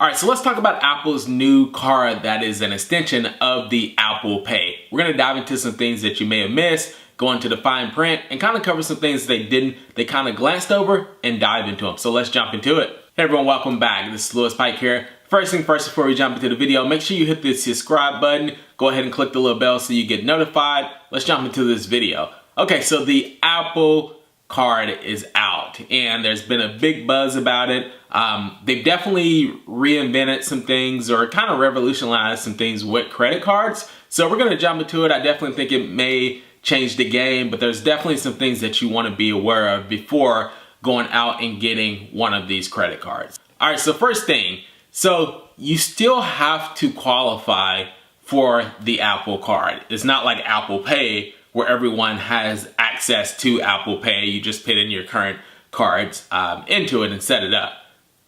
Alright, so let's talk about Apple's new card that is an extension of the Apple Pay. We're going to dive into some things that you may have missed, go into the fine print, and kind of cover some things they kind of glanced over and dive into them. So let's jump into it. Hey everyone, welcome back. This is Lewis Pike here. First thing first, before we jump into the video, make sure you hit the subscribe button. Go ahead and click the little bell so you get notified. Let's jump into this video. Okay, so the Apple card is out and there's been a big buzz about it. They've definitely reinvented some things or kind of revolutionized some things with credit cards. So we're going to jump into it. I definitely think it may change the game, but there's definitely some things that you want to be aware of before going out and getting one of these credit cards. All right, so first thing, so you still have to qualify for the Apple card. It's not like Apple Pay where everyone has access to Apple Pay. You just put in your current cards into it and set it up.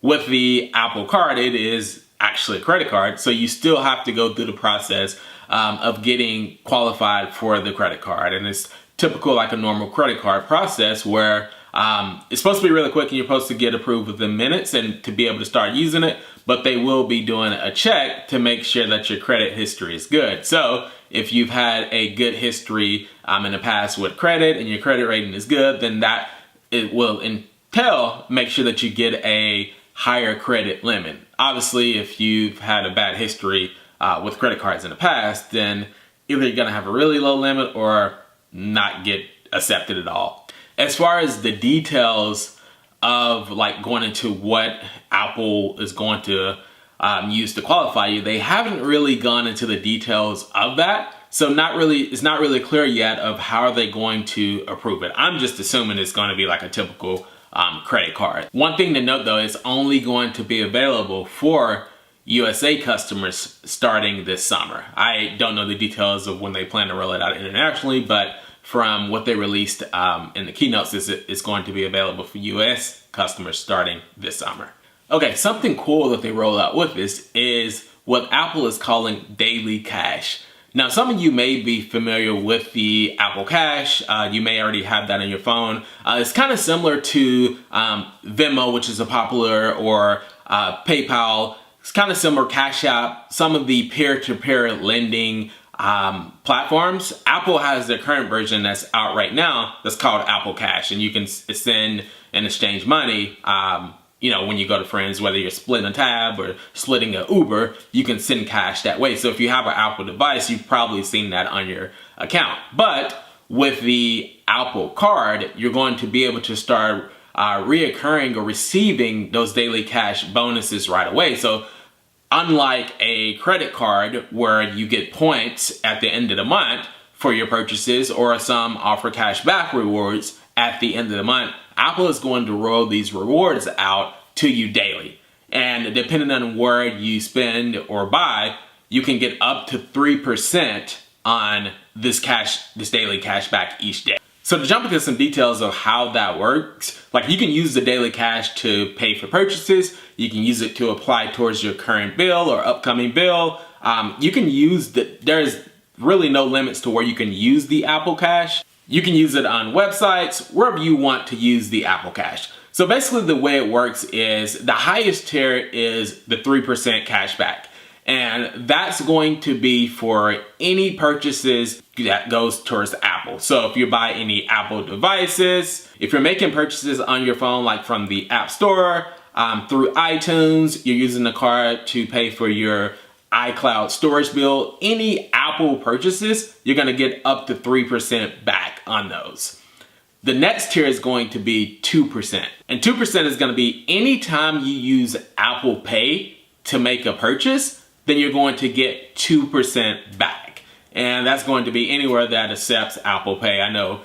With the Apple card, it is actually a credit card, so you still have to go through the process of getting qualified for the credit card. And it's typical like a normal credit card process where it's supposed to be really quick and you're supposed to get approved within minutes and to be able to start using it, but they will be doing a check to make sure that your credit history is good. So if you've had a good history in the past with credit and your credit rating is good, then that it will entail make sure that you get a higher credit limit. Obviously, if you've had a bad history with credit cards in the past, then either you're gonna have a really low limit or not get accepted at all. As far as the details of like going into what Apple is going to use to qualify you, they haven't really gone into the details of that. So it's not really clear yet of how are they going to approve it. I'm just assuming it's going to be like a typical credit card. One thing to note though, it's only going to be available for USA customers starting this summer. I don't know the details of when they plan to roll it out internationally, but from what they released in the keynotes, it's going to be available for US customers starting this summer. Okay, something cool that they roll out with this is what Apple is calling daily cash. Now, some of you may be familiar with the Apple Cash. You may already have that on your phone. It's kind of similar to Venmo, which is a popular, or PayPal. It's kind of similar, Cash App, some of the peer-to-peer lending platforms. Apple has their current version that's out right now that's called Apple Cash, and you can send and exchange money. You know, when you go to friends, whether you're splitting a tab or splitting an Uber, you can send cash that way. So if you have an Apple device, you've probably seen that on your account. But with the Apple card, you're going to be able to start reoccurring or receiving those daily cash bonuses right away. So unlike a credit card where you get points at the end of the month for your purchases, or some offer cash back rewards at the end of the month, Apple is going to roll these rewards out to you daily. And depending on where you spend or buy, you can get up to 3% on this daily cash back each day. So to jump into some details of how that works, like you can use the daily cash to pay for purchases. You can use it to apply towards your current bill or upcoming bill. You can use there's really no limits to where you can use the Apple Cash. You can use it on websites, wherever you want to use the Apple Cash. So basically the way it works is the highest tier is the 3% cash back. And that's going to be for any purchases that goes towards Apple. So if you buy any Apple devices, if you're making purchases on your phone, like from the App Store, through iTunes, you're using the card to pay for your iCloud storage bill, any Apple purchases, you're gonna get up to 3% back on those. The next tier is going to be 2%. And 2% is gonna be anytime you use Apple Pay to make a purchase, then you're going to get 2% back. And that's going to be anywhere that accepts Apple Pay. I know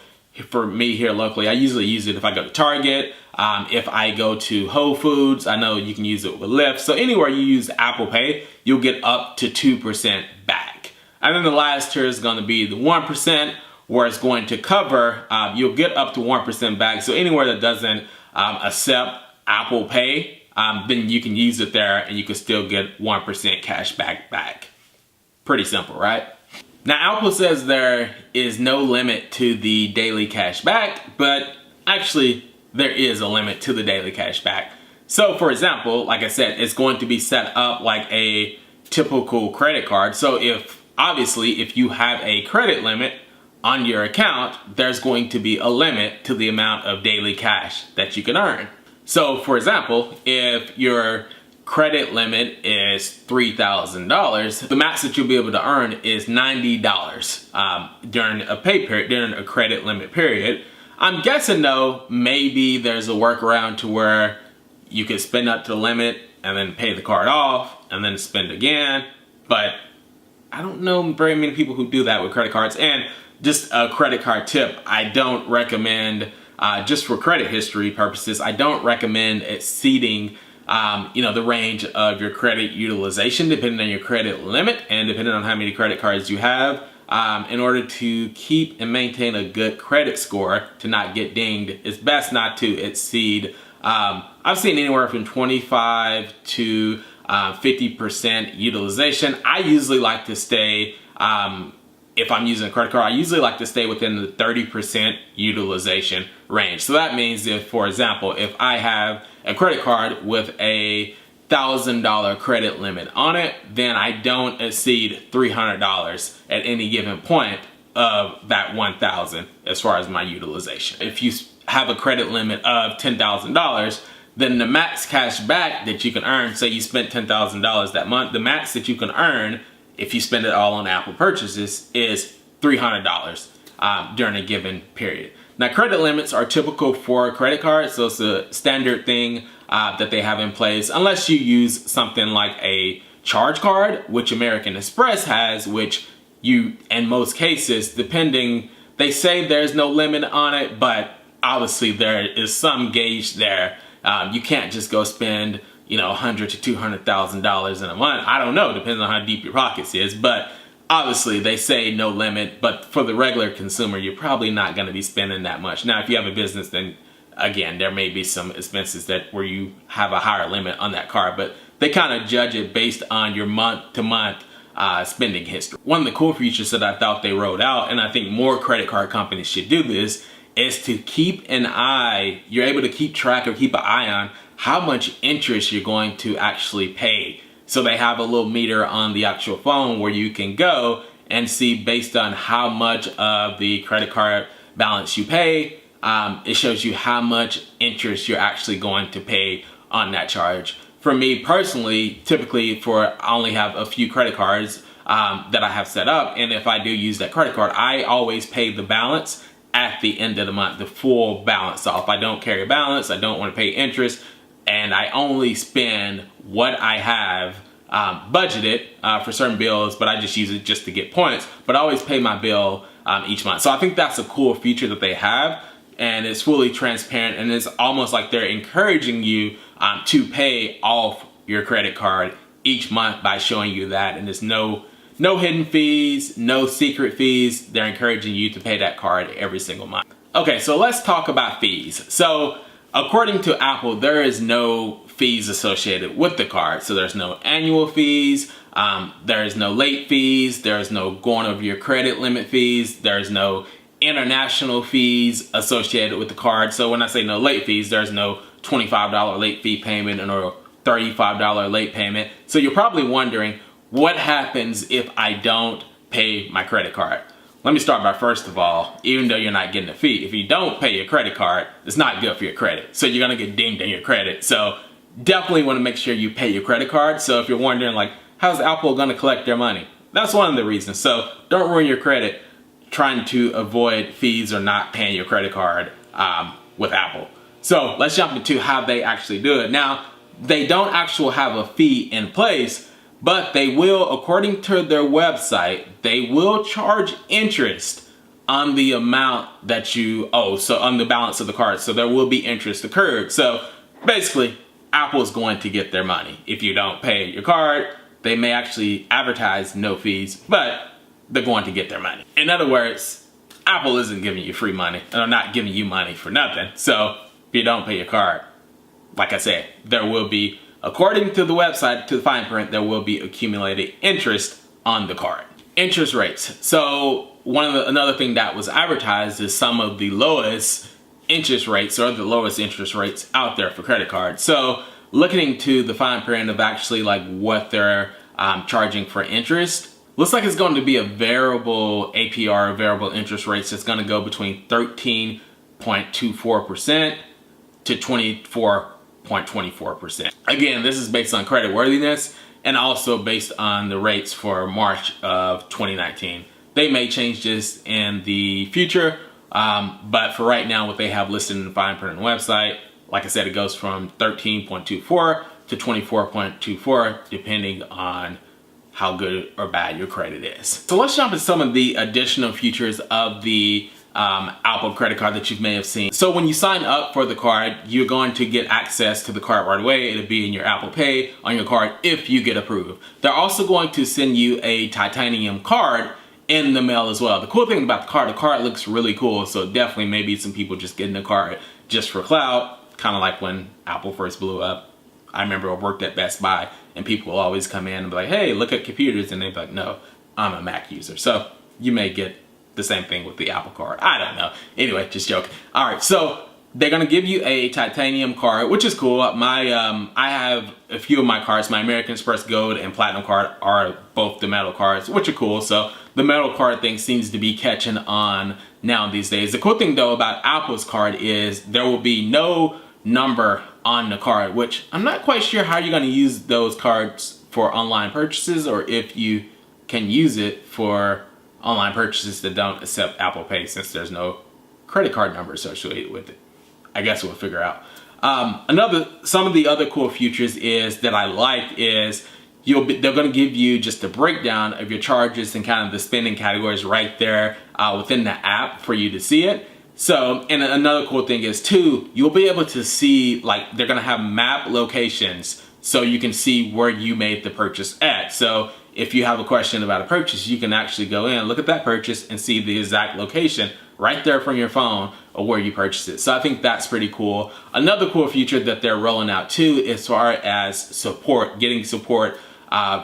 for me here locally, I usually use it if I go to Target, if I go to Whole Foods, I know you can use it with Lyft. So anywhere you use Apple Pay, you'll get up to 2% back. And then the last tier is going to be the 1%, where it's going to cover, you'll get up to 1% back. So anywhere that doesn't accept Apple Pay, then you can use it there and you can still get 1% cash back. Pretty simple, right? Now, Apple says there is no limit to the daily cash back, but actually there is a limit to the daily cash back. So for example, like I said, it's going to be set up like a typical credit card. So obviously if you have a credit limit on your account, there's going to be a limit to the amount of daily cash that you can earn. So for example, if your credit limit is $3,000, the max that you'll be able to earn is $90 during a pay period, during a credit limit period. I'm guessing though, maybe there's a workaround to where you could spend up to the limit and then pay the card off and then spend again. But I don't know very many people who do that with credit cards. And just a credit card tip, I don't recommend, just for credit history purposes, I don't recommend exceeding the range of your credit utilization depending on your credit limit and depending on how many credit cards you have, in order to keep and maintain a good credit score to not get dinged. It's best not to exceed, I've seen anywhere from 25 to 50% utilization. I usually like to stay, if I'm using a credit card, I usually like to stay within the 30% utilization range. So that means if, for example, if I have a credit card with a $1,000 credit limit on it, then I don't exceed $300 at any given point of that 1,000 as far as my utilization. If you have a credit limit of $10,000, then the max cash back that you can earn, say you spent $10,000 that month, the max that you can earn if you spend it all on Apple purchases is $300 during a given period. Now, credit limits are typical for credit cards, so it's a standard thing that they have in place, unless you use something like a charge card, which American Express has, which you, in most cases, depending, they say there's no limit on it, but obviously there is some gauge there. You can't just go spend, $100,000 to $200,000 in a month. I don't know, depends on how deep your pockets is, but obviously they say no limit, but for the regular consumer, you're probably not going to be spending that much. Now, if you have a business, then again, there may be some expenses where you have a higher limit on that card, but they kind of judge it based on your month-to-month spending history. One of the cool features that I thought they rolled out, and I think more credit card companies should do this, is to keep an eye, you're able to keep track or keep an eye on how much interest you're going to actually pay. So they have a little meter on the actual phone where you can go and see based on how much of the credit card balance you pay, it shows you how much interest you're actually going to pay on that charge. For me personally, typically I only have a few credit cards that I have set up, and if I do use that credit card, I always pay the balance at the end of the month, the full balance. So if I don't carry a balance, I don't want to pay interest, and I only spend what I have budgeted for certain bills, but I just use it just to get points, but I always pay my bill each month. So I think that's a cool feature that they have, and it's fully transparent, and it's almost like they're encouraging you to pay off your credit card each month by showing you that, and there's no hidden fees, no secret fees. They're encouraging you to pay that card every single month. Okay, so let's talk about fees. So according to Apple, there is no fees associated with the card. So there's no annual fees, there is no late fees, there's no going over your credit limit fees, there's no international fees associated with the card. So when I say no late fees, there's no $25 late fee payment or $35 late payment. So you're probably wondering, what happens if I don't pay my credit card? Let me start by, first of all, even though you're not getting a fee, if you don't pay your credit card, it's not good for your credit. So you're gonna get dinged on your credit. So definitely wanna make sure you pay your credit card. So if you're wondering like, how's Apple gonna collect their money? That's one of the reasons. So don't ruin your credit trying to avoid fees or not paying your credit card with Apple. So let's jump into how they actually do it. Now, they don't actually have a fee in place, but they will, according to their website, they will charge interest on the amount that you owe, so on the balance of the card. So there will be interest accrued. So basically, Apple's going to get their money. If you don't pay your card, they may actually advertise no fees, but they're going to get their money. In other words, Apple isn't giving you free money, and they're not giving you money for nothing. So if you don't pay your card, like I said, there will be, according to the website, to the fine print, there will be accumulated interest on the card. Interest rates. So another thing that was advertised is some of the lowest interest rates or the lowest interest rates out there for credit cards. So looking into the fine print of actually like what they're charging for interest, looks like it's going to be a variable APR, variable interest rates that's going to go between 13.24% to 24.24%. Again, this is based on credit worthiness and also based on the rates for March of 2019. They may change this in the future, but for right now, what they have listed in the fine print on the website, like I said, it goes from 13.24 to 24.24, depending on how good or bad your credit is. So let's jump into some of the additional features of the Apple credit card that you may have seen. So when you sign up for the card, you're going to get access to the card right away. It'll be in your Apple Pay on your card if you get approved. They're also going to send you a titanium card in the mail as well. The cool thing about the card looks really cool. So definitely maybe some people just getting the card just for clout, kind of like when Apple first blew up. I remember I worked at Best Buy and people will always come in and be like, hey, look at computers. And they'd be like, no, I'm a Mac user. So you may get the same thing with the Apple card. I don't know. Anyway, just joking. All right, so they're gonna give you a titanium card, which is cool. I have a few of my cards. My American Express Gold and Platinum card are both the metal cards, which are cool. So the metal card thing seems to be catching on now these days. The cool thing though about Apple's card is there will be no number on the card, which I'm not quite sure how you're gonna use those cards for online purchases, or if you can use it for online purchases that don't accept Apple Pay, since there's no credit card number associated with it. I guess we'll figure out. Some of the other cool features is that I like is they're going to give you just a breakdown of your charges and kind of the spending categories right there within the app for you to see it. So, and another cool thing is too, you'll be able to see, like, they're going to have map locations so you can see where you made the purchase at. So if you have a question about a purchase, you can actually go in, look at that purchase and see the exact location right there from your phone of where you purchased it. So I think that's pretty cool. Another cool feature that they're rolling out too, as far as support, getting support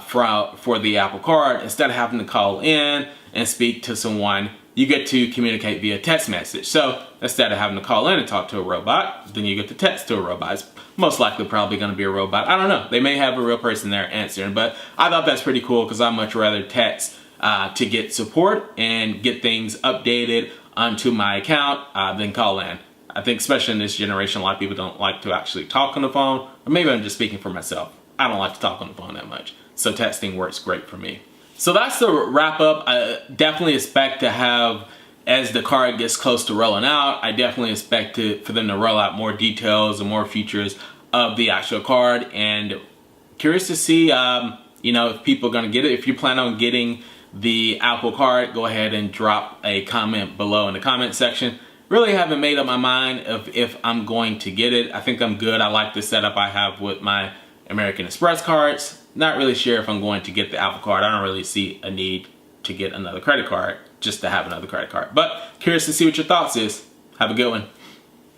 for the Apple card, instead of having to call in and speak to someone, you get to communicate via text message. So instead of having to call in and talk to a robot, then you get to text to a robot. It's most likely probably going to be a robot. I don't know. They may have a real person there answering, but I thought that's pretty cool because I'd much rather text to get support and get things updated onto my account than call in. I think especially in this generation, a lot of people don't like to actually talk on the phone, or maybe I'm just speaking for myself. I don't like to talk on the phone that much. So texting works great for me. So that's the wrap up. I definitely expect to have, as the card gets close to rolling out, I definitely expect for them to roll out more details and more features of the actual card. And curious to see, if people are going to get it. If you plan on getting the Apple card, go ahead and drop a comment below in the comment section. Really haven't made up my mind of if I'm going to get it. I think I'm good. I like the setup I have with my American Express cards. Not really sure if I'm going to get the Apple card. I don't really see a need to get another credit card just to have another credit card. But curious to see what your thoughts is. Have a good one.